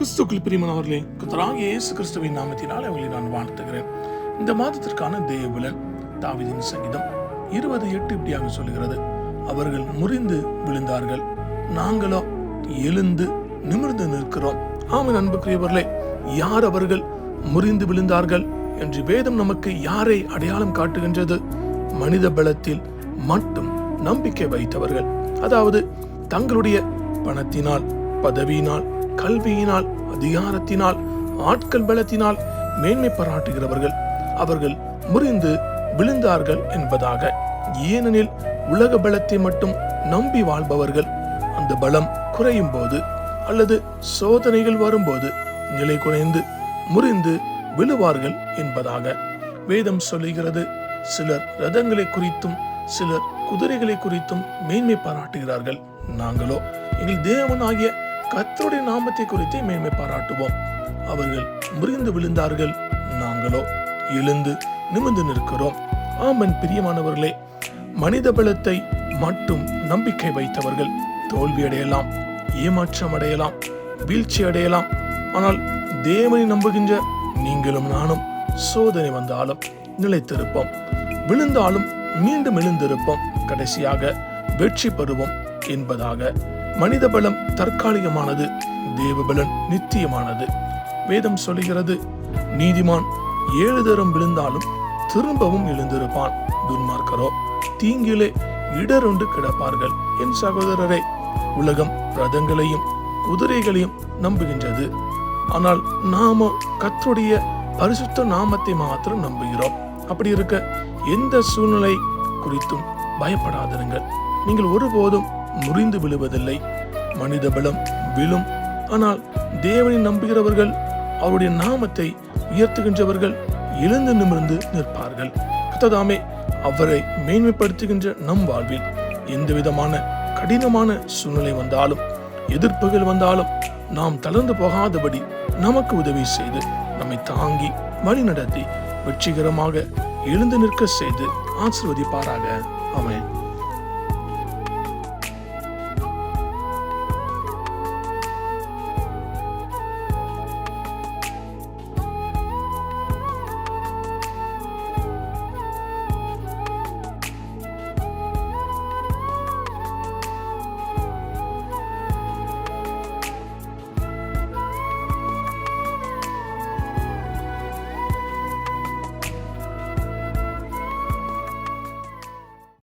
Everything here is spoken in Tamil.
கிறிஸ்துக்குள் பிரியமானவர்களே, கர்த்தராகிய இயேசு கிறிஸ்துவின் நாமத்தினால் அவங்களை நான் வாழ்த்துகிறேன். இந்த மாதத்திற்கான தேவபலன் தாவீதின் சங்கீதம் 20:8 இப்படியாக சொல்லுகிறது: அவர்கள் முறிந்து விழுந்தார்கள், நாங்களோ எழுந்து நிமிர்ந்து நிற்கிறோம். ஆமென். அன்புக்குரியவர்களே, யார் அவர்கள் முறிந்து விழுந்தார்கள் என்று வேதம் நமக்கு யாரை அடையாளம் காட்டுகின்றது? மனித பலத்தில் மட்டும் நம்பிக்கை வைத்தவர்கள், அதாவது தங்களுடைய பணத்தினால், பதவியினால், கல்வியினால், அதிகாரத்தினால், ஆட்கள் பலத்தினால் மேன்மை பாராட்டுகிறவர்கள் அவர்கள் முறிந்து விழுந்தார்கள் என்பதாக. ஏனெனில் உலக பலத்தை மட்டும் நம்பி வாழ்பவர்கள் அந்த பலம் குறையும் போது அல்லது சோதனைகள் வரும்போது நிலை குறைந்து முறிந்து விழுவார்கள் என்பதாக வேதம் சொல்லுகிறது. சிலர் ரதங்களை குறித்தும் சிலர் குதிரைகளை குறித்தும் மேன்மை பாராட்டுகிறார்கள். நாங்களோ எங்கள் தேவனாகிய கர்த்தருடைய நாமத்தை குறித்தே மேன்மை பாராட்டுவோம். அவர்கள் முறிந்து விழுந்தார்கள், நாங்களோ எழுந்து நிமிர்ந்து நிற்கிறோம். ஆமன். பிரியமானவர்களே, மனித பலத்தை மட்டும் நம்பிக்கை வைத்தவர்கள் தோல்வி அடையலாம், ஏமாற்றம் அடையலாம், வீழ்ச்சி அடையலாம். ஆனால் தேவனை நம்புகின்ற நீங்களும் நானும் சோதனை வந்தாலும் நிலைத்திருப்போம், விழுந்தாலும் மீண்டும் எழுந்திருப்போம், கடைசியாக வெற்றி பெறுவோம் என்பதாக. மனித பலம் தற்காலிகமானது, தேவபலன் நித்தியமானது. வேதம் சொல்லுகிறது, நீதிமான் 7 தரம் விழுந்தாலும் திரும்பவும் எழுந்திருப்பான், துன்மார்க்கரோ தீங்கிலே இடருண்டு கிடப்பார்கள். என் சகோதரரை, உலகம் ரதங்களையும் குதிரைகளையும் நம்புகின்றது, ஆனால் நாம கர்த்தருடைய பரிசுத்த நாமத்தை மாத்திரம் நம்புகிறோம். அப்படி இருக்க எந்த சூழ்நிலை குறித்தும் பயப்படாதிருங்கள். நீங்கள் ஒருபோதும் முறிந்து விழுவதில்லை. மனித பலம் விழும், ஆனால் தேவனை நம்புகிறவர்கள், அவருடைய நாமத்தை உயர்த்துகின்றவர்கள் எழுந்து நிமிர்ந்து நிற்பார்கள். கர்த்ததாமே அவரை மேன்மைப்படுத்துகின்ற நம் வாழ்வில் எந்த விதமான கடினமான சூழ்நிலை வந்தாலும், எதிர்ப்புகள் வந்தாலும் நாம் தளர்ந்து போகாதபடி நமக்கு உதவி செய்து நம்மை தாங்கி வழி நடத்தி வெற்றிகரமாக எழுந்து நிற்க செய்து ஆசீர்வதிப்பாராக. ஆமென்.